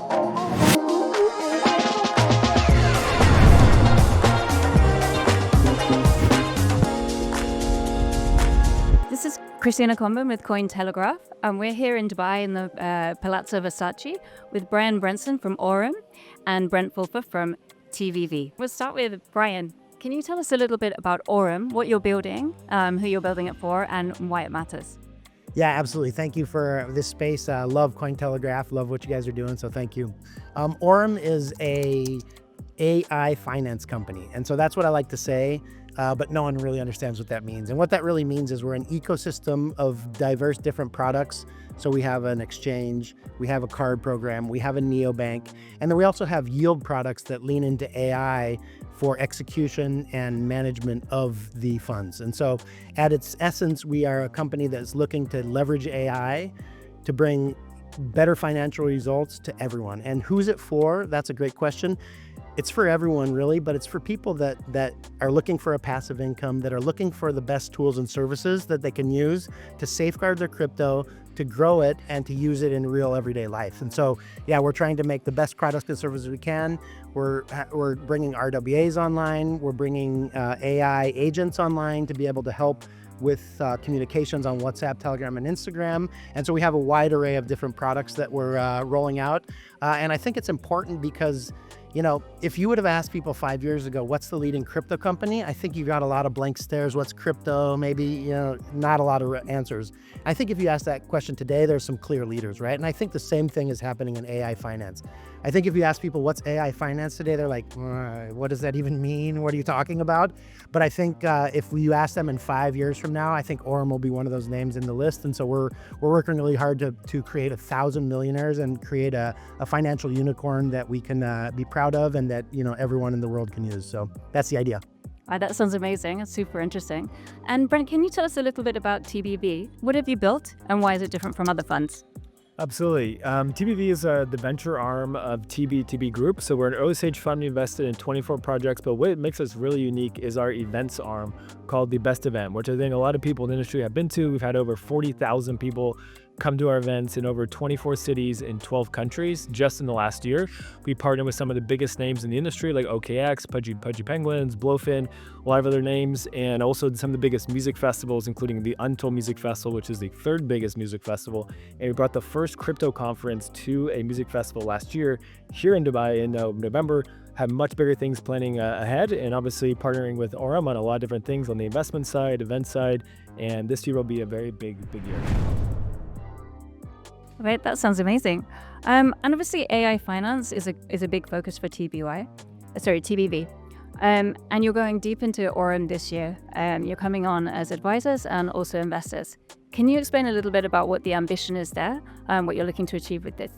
This is Christina Comben with Cointelegraph, and we're here in Dubai in the Palazzo Versace with Bryan Benson from Aurum and Brent Fulfer from TVV. We'll start with Bryan. Can you tell us a little bit about Aurum, what you're building, who you're building it for, and why it matters? Yeah, absolutely. Thank you for this space. Love Cointelegraph, love what you guys are doing, so thank you. Aurum is a AI finance company, and so that's what I like to say, but no one really understands what that means. And what that really means is we're an ecosystem of diverse different products. So we have an exchange, we have a card program, we have a neobank, and then we also have yield products that lean into AI for execution and management of the funds. And so at its essence, we are a company that's looking to leverage AI to bring better financial results to everyone. And who's it for? That's a great question. It's for everyone really, but it's for people that are looking for a passive income, that are looking for the best tools and services that they can use to safeguard their crypto, to grow it, and to use it in real everyday life. And so, yeah, we're trying to make the best products and services we can. We're bringing RWAs online. We're bringing AI agents online to be able to help with communications on WhatsApp, Telegram, and Instagram. And so we have a wide array of different products that we're rolling out. And I think it's important because, you know, if you would have asked people 5 years ago, what's the leading crypto company? I think you got a lot of blank stares. What's crypto? Maybe, you know, not a lot of answers. I think if you ask that question today, there's some clear leaders, right? And I think the same thing is happening in AI finance. I think if you ask people what's AI finance today, they're like, what does that even mean? What are you talking about? But I think if you ask them in 5 years from now, I think Aurum will be one of those names in the list. And so we're working really hard to create 1,000 millionaires and create a financial unicorn that we can be proud of and that, you know, everyone in the world can use. So that's the idea. That sounds amazing. It's super interesting. And Brent, can you tell us a little bit about TBV? What have you built and why is it different from other funds? Absolutely. TBV is the venture arm of TB Group. So we're an early stage fund. We invested in 24 projects, but what makes us really unique is our events arm called The Best Event, which I think a lot of people in the industry have been to. We've had over 40,000 people come to our events in over 24 cities in 12 countries just in the last year. We partner with some of the biggest names in the industry like OKX, Pudgy Penguins, Blowfin, a lot of other names, and also some of the biggest music festivals, including the Untold Music Festival, which is the third biggest music festival. And we brought the first crypto conference to a music festival last year here in Dubai in November. Have much bigger things planning ahead, and obviously partnering with Aurum on a lot of different things on the investment side, event side, and this year will be a very big year. Right, that sounds amazing. And obviously AI finance is a big focus for TBV. And you're going deep into Aurum this year. You're coming on as advisors and also investors. Can you explain a little bit about what the ambition is there and what you're looking to achieve with this?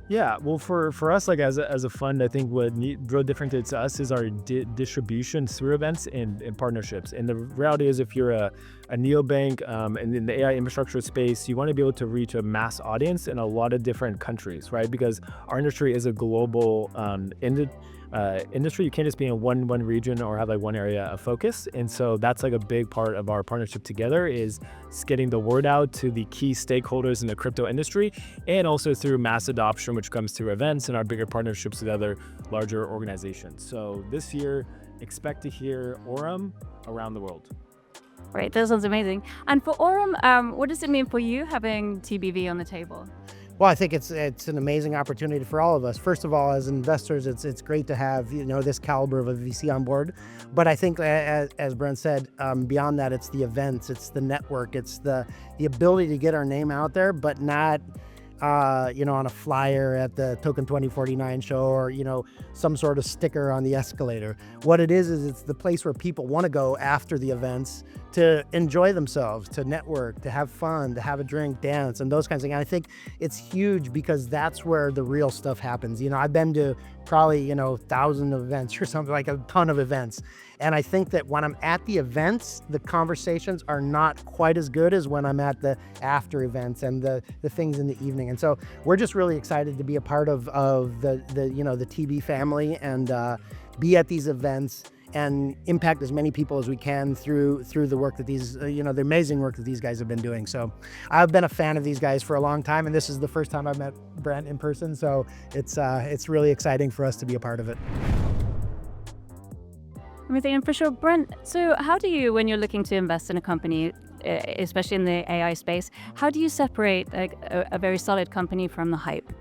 Yeah, well, for us, like as a fund, I think what really differentiates us is our distribution through events and partnerships. And the reality is, if you're a neobank and in the AI infrastructure space, you want to be able to reach a mass audience in a lot of different countries, right? Because our industry is a global industry. You can't just be in one region or have like one area of focus. And so that's like a big part of our partnership together is getting the word out to the key stakeholders in the crypto industry, and also through mass adoption, which comes through events and our bigger partnerships with other larger organizations. So this year, expect to hear Aurum around the world. Right, that sounds amazing. And for Aurum, what does it mean for you having TBV on the table? Well, I think it's an amazing opportunity for all of us. First of all, as investors, it's great to have, you know, this caliber of a VC on board. But I think, as Brent said, beyond that, it's the events, it's the network, it's the ability to get our name out there, but not, on a flyer at the Token 2049 show or, some sort of sticker on the escalator. What it is it's the place where people want to go after the events to enjoy themselves, to network, to have fun, to have a drink, dance, and those kinds of things. And I think it's huge because that's where the real stuff happens. I've been to probably, 1,000 events or something, like a ton of events. And I think that when I'm at the events, the conversations are not quite as good as when I'm at the after events and the things in the evening. And so we're just really excited to be a part of the TB family and be at these events and impact as many people as we can through the work that these, the amazing work that these guys have been doing. So I've been a fan of these guys for a long time, and this is the first time I've met Brent in person. So it's really exciting for us to be a part of it. Amazing, and for sure, Brent. So how do you, when you're looking to invest in a company, especially in the AI space, how do you separate a very solid company from the hype?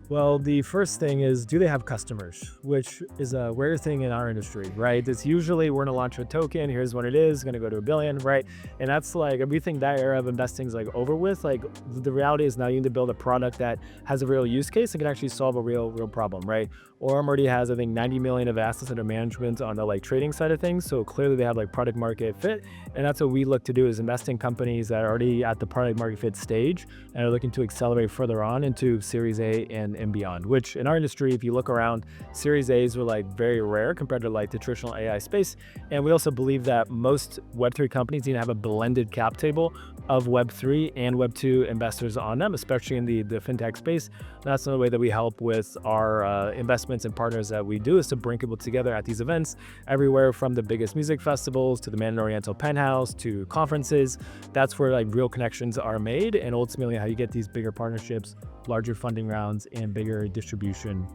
Well, the first thing is, do they have customers? Which is a rare thing in our industry, right? It's usually we're gonna launch a token, here's what it is, gonna go to $1 billion, right? And that's like, we think that era of investing is like over with. Like the reality is now you need to build a product that has a real use case and can actually solve a real problem, right? Aurum already has, I think, 90 million of assets under management on the like trading side of things. So clearly they have like product market fit. And that's what we look to do, is invest in companies that are already at the product market fit stage and are looking to accelerate further on into Series A and beyond, which in our industry, if you look around, Series A's were like very rare compared to like the traditional AI space. And we also believe that most Web3 companies need to have a blended cap table of Web3 and Web2 investors on them, especially in the fintech space. That's another way that we help with our investments and partners that we do, is to bring people together at these events, everywhere from the biggest music festivals to the Mandarin Oriental Penthouse to conferences. That's where like real connections are made, and ultimately how you get these bigger partnerships, larger funding rounds, and bigger distribution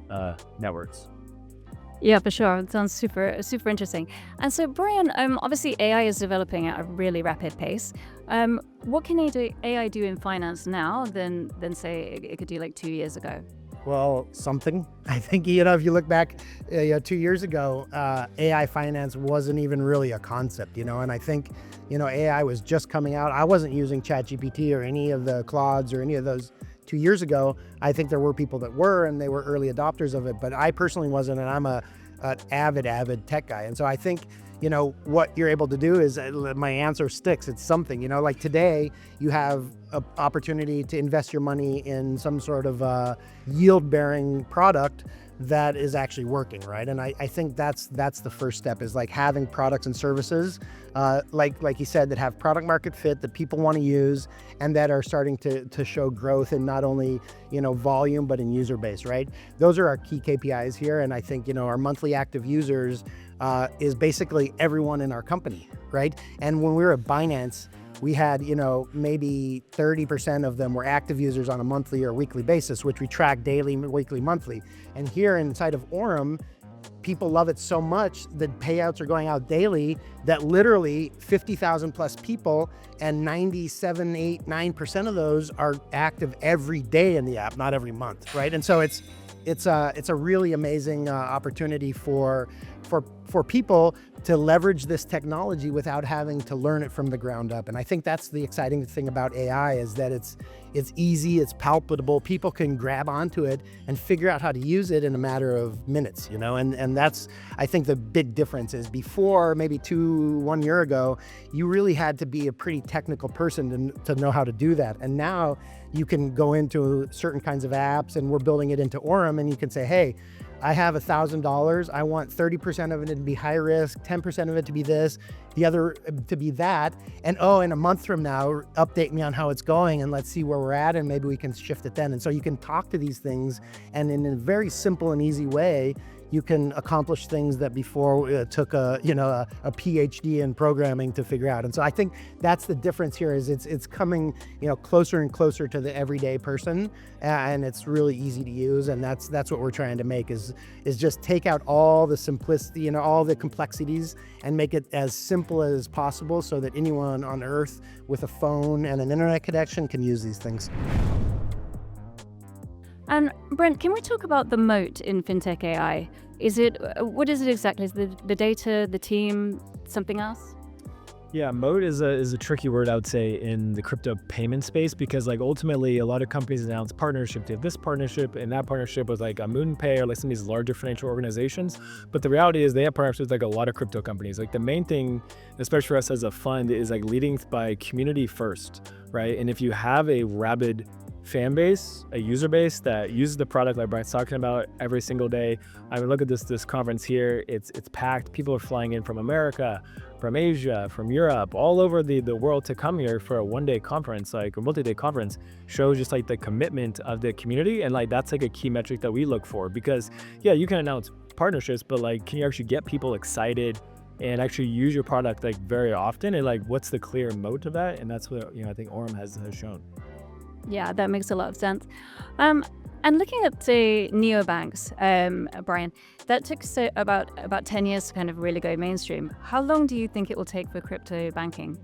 networks. Yeah, for sure. It sounds super interesting. And so, Bryan, obviously AI is developing at a really rapid pace. What can AI do in finance now than say it could do like 2 years ago? Well, something. I think, if you look back 2 years ago, AI finance wasn't even really a concept, and I think, AI was just coming out. I wasn't using ChatGPT or any of the Claudes or any of those 2 years ago. I think there were people that were, and they were early adopters of it, but I personally wasn't, and I'm an avid tech guy. And so I think, what you're able to do is, my answer sticks. It's something, like today you have an opportunity to invest your money in some sort of yield-bearing product that is actually working, right? And I think that's the first step, is like having products and services, like you said, that have product market fit, that people want to use, and that are starting to show growth in not only, volume, but in user base, right? Those are our key KPIs here. And I think, our monthly active users is basically everyone in our company, right? And when we were at Binance, we had, maybe 30% of them were active users on a monthly or weekly basis, which we track daily, weekly, monthly. And here inside of Aurum, people love it so much that payouts are going out daily, that literally 50,000 plus people, and 97, 8, 9% of those are active every day in the app, not every month, right? And so it's a really amazing opportunity for people to leverage this technology without having to learn it from the ground up. And I think that's the exciting thing about AI, is that it's easy, it's palpable, people can grab onto it and figure out how to use it in a matter of minutes, and that's, I think, the big difference. Is before, maybe 1 year ago, you really had to be a pretty technical person to know how to do that. And now you can go into certain kinds of apps, and we're building it into Aurum, and you can say, hey, I have $1,000. I want 30% of it to be high risk, 10% of it to be this, the other to be that. And in a month from now, update me on how it's going, and let's see where we're at, and maybe we can shift it then. And so you can talk to these things, and in a very simple and easy way, you can accomplish things that before it took a PhD in programming to figure out. And so I think that's the difference here, is it's coming, closer and closer to the everyday person, and it's really easy to use. And that's what we're trying to make, is just take out all the simplicity, all the complexities, and make it as simple as possible, so that anyone on earth with a phone and an internet connection can use these things. And Brent, can we talk about the moat in fintech AI? What is it exactly? Is the data, the team, something else? Yeah, moat is a tricky word, I would say, in the crypto payment space, because like ultimately a lot of companies announce partnership. They have this partnership and that partnership with like a MoonPay or like some of these larger financial organizations. But the reality is they have partnerships with like a lot of crypto companies. Like the main thing, especially for us as a fund, is like leading by community first, right? And if you have a rabid fan base, a user base that uses the product like Bryan's talking about every single day. I mean, look at this conference here. It's packed. People are flying in from America, from Asia, from Europe, all over the world to come here for a one-day conference, like a multi-day conference. Shows just like the commitment of the community, and like that's like a key metric that we look for, because yeah, you can announce partnerships, but like, can you actually get people excited and actually use your product like very often? And like, what's the clear moat of that? And that's what, I think Aurum has shown. Yeah, that makes a lot of sense. And looking at the neobanks, Bryan, that took about 10 years to kind of really go mainstream. How long do you think it will take for crypto banking?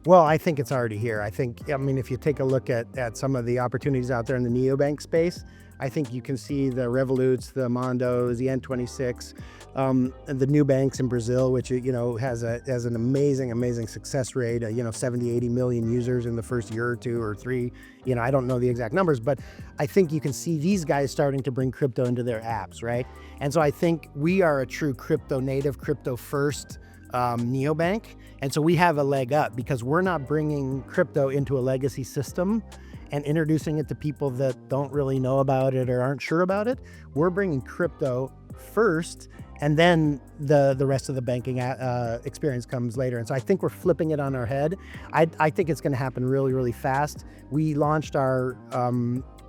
Well, I think it's already here. I mean, if you take a look at some of the opportunities out there in the neobank space, I think you can see the Revoluts, the Mondos, the N26, and the new banks in Brazil, which has an amazing success rate. 70, 80 million users in the first year or two or three. I don't know the exact numbers, but I think you can see these guys starting to bring crypto into their apps, right? And so I think we are a true crypto native, crypto first neobank, and so we have a leg up because we're not bringing crypto into a legacy system and introducing it to people that don't really know about it or aren't sure about it. We're bringing crypto first, and then the rest of the banking experience comes later. And so I think we're flipping it on our head. I think it's going to happen really fast. We launched our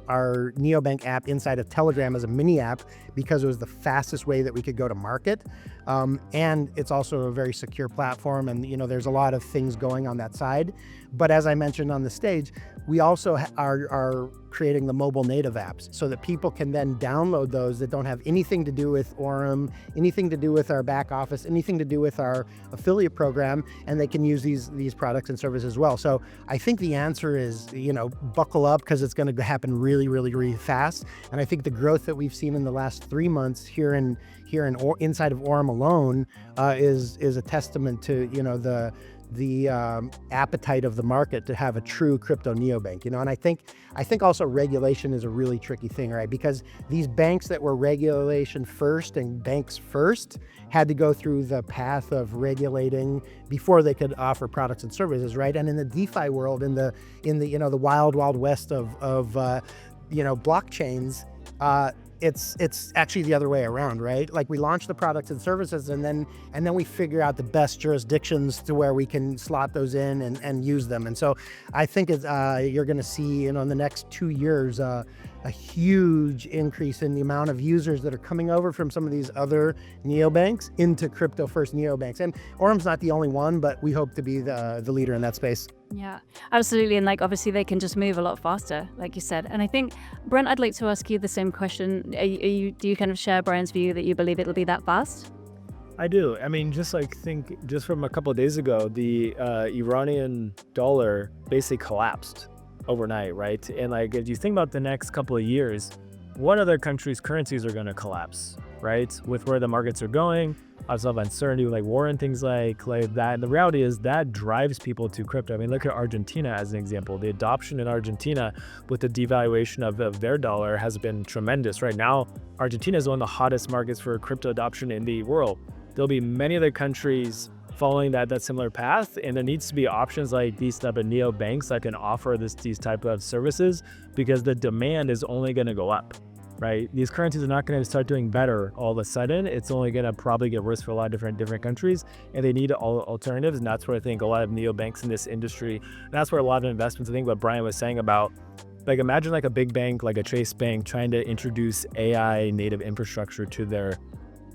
neobank app inside of Telegram as a mini app because it was the fastest way that we could go to market. And it's also a very secure platform, and there's a lot of things going on that side. But as I mentioned on the stage, we also are creating the mobile native apps so that people can then download those that don't have anything to do with Aurum, anything to do with our back office, anything to do with our affiliate program, and they can use these products and services as well. So I think the answer is, buckle up, because it's going to happen really fast. And I think the growth that we've seen in the last 3 months inside of Aurum alone is a testament to the appetite of the market to have a true crypto neobank. And I think also regulation is a really tricky thing, right? Because these banks that were regulation first and banks first had to go through the path of regulating before they could offer products and services, right? And in the DeFi world, in the the wild west of blockchains, it's actually the other way around, right? Like, we launch the products and services, and then we figure out the best jurisdictions to where we can slot those in and use them. And so I think you're going to see, in the next 2 years, a huge increase in the amount of users that are coming over from some of these other neobanks into crypto first neobanks. And Aurum's not the only one, but we hope to be the leader in that space. Yeah, absolutely. And obviously they can just move a lot faster, like you said. And I think, Brent, I'd like to ask you the same question. Do you kind of share Bryan's view that you believe it'll be that fast? I do. I mean, just from a couple of days ago, the Iranian dollar basically collapsed overnight, right? And if you think about the next couple of years, what other countries' currencies are going to collapse, right? With where the markets are going, lots of uncertainty, like war and things like that. And the reality is that drives people to crypto. I mean, look at Argentina as an example. The adoption in Argentina with the devaluation of their dollar has been tremendous. Right now, Argentina is one of the hottest markets for crypto adoption in the world. There'll be many other countries following that similar path, and there needs to be options like these type of neo banks that can offer these type of services, because the demand is only going to go up, right? These currencies are not going to start doing better all of a sudden. It's only going to probably get worse for a lot of different countries, and they need alternatives. And that's where I think a lot of neo banks in this industry, that's where a lot of investments, I think what Bryan was saying about, imagine a big bank like a Chase Bank trying to introduce AI native infrastructure to their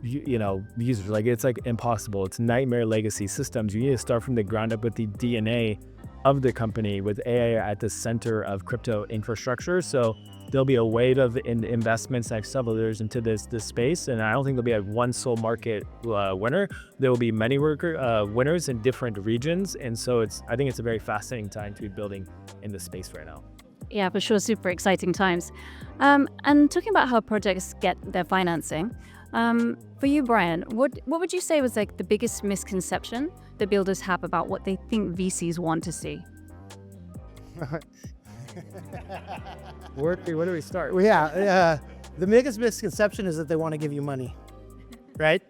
users. It's impossible. It's nightmare legacy systems. You need to start from the ground up with the DNA of the company, with AI at the center of crypto infrastructure. So there'll be a wave of investments next several years into this space, and I don't think there'll be one sole market winner. There will be many winners in different regions, and so I think it's a very fascinating time to be building in this space right now. Yeah, for sure. Super exciting times. And talking about how projects get their financing, for you, Bryan, what would you say was the biggest misconception that builders have about what they think VCs want to see? Where do we start? Well, the biggest misconception is that they want to give you money, right?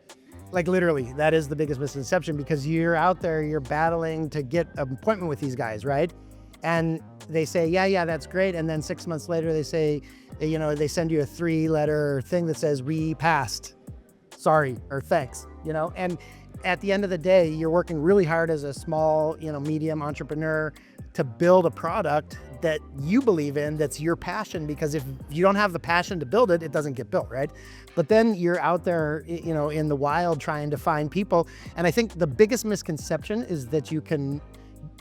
Literally, that is the biggest misconception, because you're out there, you're battling to get an appointment with these guys, right? And they say, yeah, that's great. And then 6 months later, they say, they send you a 3-letter thing that says, we passed, sorry, or thanks, and at the end of the day, you're working really hard as a small, medium entrepreneur to build a product that you believe in, that's your passion, because if you don't have the passion to build it, it doesn't get built, right? But then you're out there, in the wild trying to find people. And I think the biggest misconception is that you can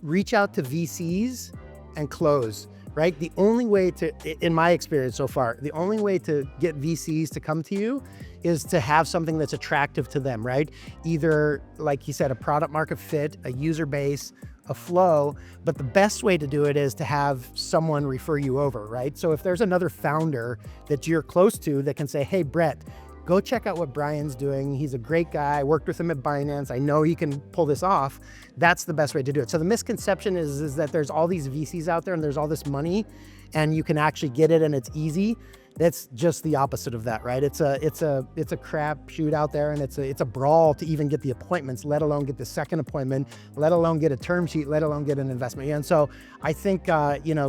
reach out to VCs and close, right? The only way to, in my experience so far, the only way to get VCs to come to you is to have something that's attractive to them, right? Either, like you said, a product market fit, a user base, a flow, but the best way to do it is to have someone refer you over, right? So if there's another founder that you're close to that can say, hey, Brett, go check out what Bryan's doing. He's a great guy. I worked with him at Binance. I know he can pull this off. That's the best way to do it. So the misconception is that there's all these VCs out there and there's all this money and you can actually get it and it's easy. That's just the opposite of that, right? It's a crap shoot out there, and it's a brawl to even get the appointments, let alone get the second appointment, let alone get a term sheet, let alone get an investment. And so I think,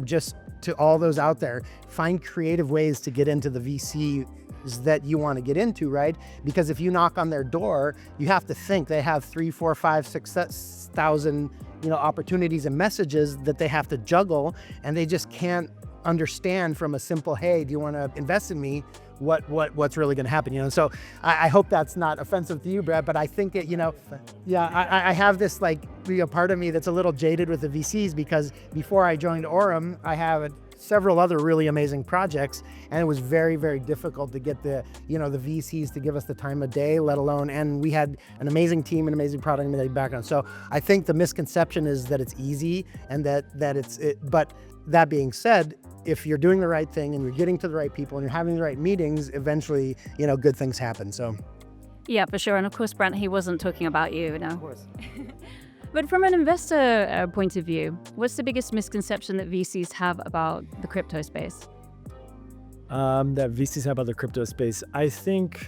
just to all those out there, find creative ways to get into the VC that you want to get into, right? Because if you knock on their door, you have to think they have 3, 4, 5, 6,000, opportunities and messages that they have to juggle, and they just can't understand from a simple, hey, do you want to invest in me? What's really going to happen? So I hope that's not offensive to you, Brett, but I think it, I have this part of me that's a little jaded with the VCs, because before I joined Aurum, I have several other really amazing projects, and it was very, very difficult to get the VCs to give us the time of day, let alone, and we had an amazing team, an amazing product, and amazing background. So I think the misconception is that it's easy and that but that being said, if you're doing the right thing and you're getting to the right people and you're having the right meetings, eventually, good things happen. So, yeah, for sure. And of course, Brent, he wasn't talking about you, Of course. But from an investor point of view, what's the biggest misconception that VCs have about the crypto space? That VCs have about the crypto space, I think.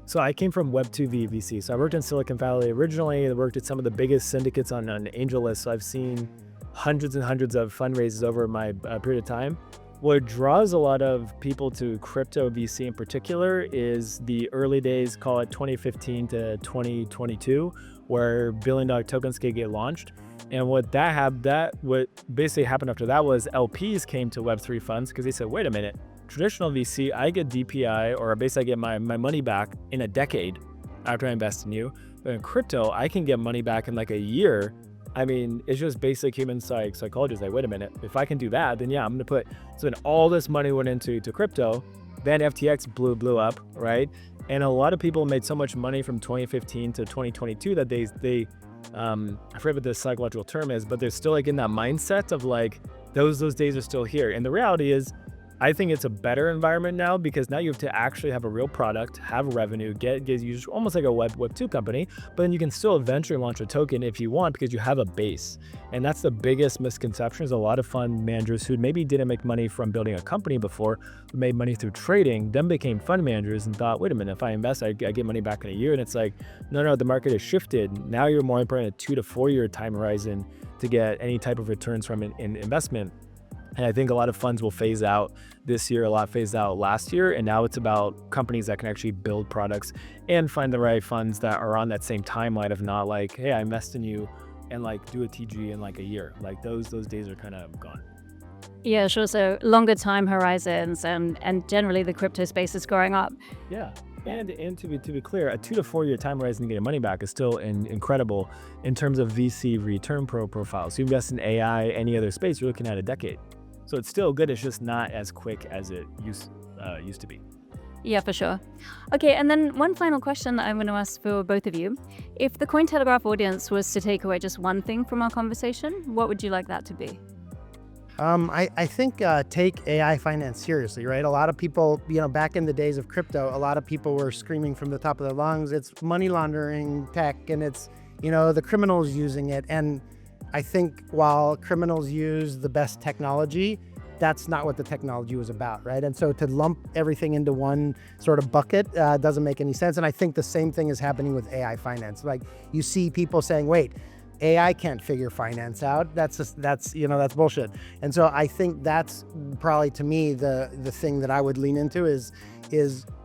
So I came from Web2 VC. So I worked in Silicon Valley originally. I worked at some of the biggest syndicates on angel lists. So I've seen hundreds and hundreds of fundraisers over my period of time. What draws a lot of people to crypto VC in particular is the early days, call it 2015 to 2022, where billion-dollar tokens could get launched. And what basically happened after that was LPs came to Web3 funds because they said, wait a minute, traditional VC, I get DPI, or basically I get my money back in a decade after I invest in you. But in crypto, I can get money back in like a year. I mean, it's just basic human psychology. It's like, wait a minute, if I can do that, then yeah, I'm gonna put, so when all this money went into crypto, then FTX blew up, right? And a lot of people made so much money from 2015 to 2022 that they I forget what the psychological term is, but they're still like in that mindset of like, those days are still here. And the reality is, I think it's a better environment now, because now you have to actually have a real product, have revenue, get users, almost like a Web 2 company, but then you can still eventually launch a token if you want, because you have a base. And that's the biggest misconception, is a lot of fund managers who maybe didn't make money from building a company before, but made money through trading, then became fund managers and thought, wait a minute, if I invest, I get money back in a year. And it's like, no, the market has shifted. Now you're more important a 2 to 4 year time horizon to get any type of returns from an investment. And I think a lot of funds will phase out this year, a lot phased out last year. And now it's about companies that can actually build products and find the right funds that are on that same timeline of not like, hey, I invest in you and like do a TG in like a year. Like those days are kind of gone. Yeah, sure. So longer time horizons, and generally the crypto space is growing up. Yeah. And to be clear, a 2 to 4 year time horizon to get your money back is still incredible in terms of VC return profiles. So you invest in AI, any other space, you're looking at a decade. So it's still good. It's just not as quick as it used to be. Yeah, for sure. Okay, and then one final question that I'm going to ask for both of you. If the Cointelegraph audience was to take away just one thing from our conversation, what would you like that to be? I think take AI finance seriously, right? A lot of people, back in the days of crypto, a lot of people were screaming from the top of their lungs, it's money laundering tech, and it's, the criminals using it. And I think while criminals use the best technology, that's not what the technology was about, right? And so to lump everything into one sort of bucket doesn't make any sense. And I think the same thing is happening with AI finance. Like you see people saying, wait, AI can't figure finance out. That's bullshit. And so I think that's probably, to me, the thing that I would lean into is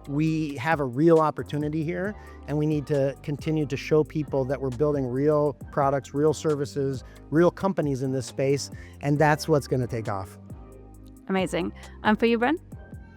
we have a real opportunity here, and we need to continue to show people that we're building real products, real services, real companies in this space, and that's what's going to take off. Amazing. And for you, Brent?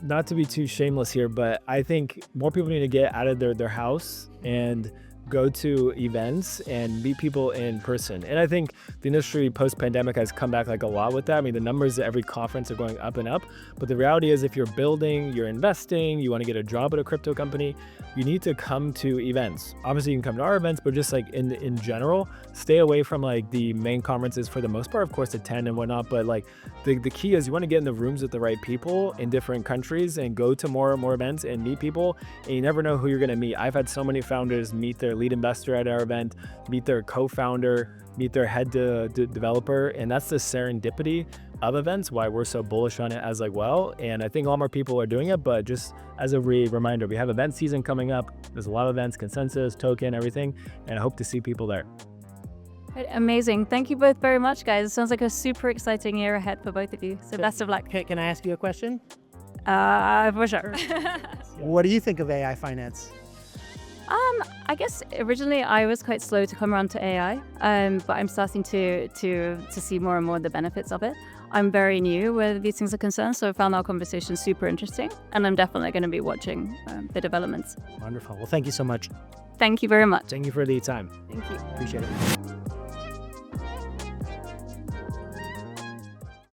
Not to be too shameless here, but I think more people need to get out of their house and go to events and meet people in person. And I think the industry post-pandemic has come back like a lot with that. I mean, the numbers at every conference are going up and up, but the reality is if you're building, you're investing, you want to get a job at a crypto company, you need to come to events. Obviously you can come to our events, but just like in general, stay away from like the main conferences for the most part, of course, attend and whatnot. But like the key is you want to get in the rooms with the right people in different countries and go to more events and meet people. And you never know who you're going to meet. I've had so many founders meet their lead investor at our event, meet their co-founder, meet their head developer. And that's the serendipity of events, why we're so bullish on it as like well. And I think a lot more people are doing it, but just as a reminder, we have event season coming up. There's a lot of events, consensus, token, everything. And I hope to see people there. Amazing. Thank you both very much, guys. It sounds like a super exciting year ahead for both of you. So best of luck. Can I ask you a question? For sure. What do you think of AI finance? I guess originally I was quite slow to come around to AI, but I'm starting to see more and more the benefits of it. I'm very new where these things are concerned, so I found our conversation super interesting, and I'm definitely going to be watching the developments. Wonderful. Well, thank you so much. Thank you very much. Thank you for the time. Thank you. Appreciate it.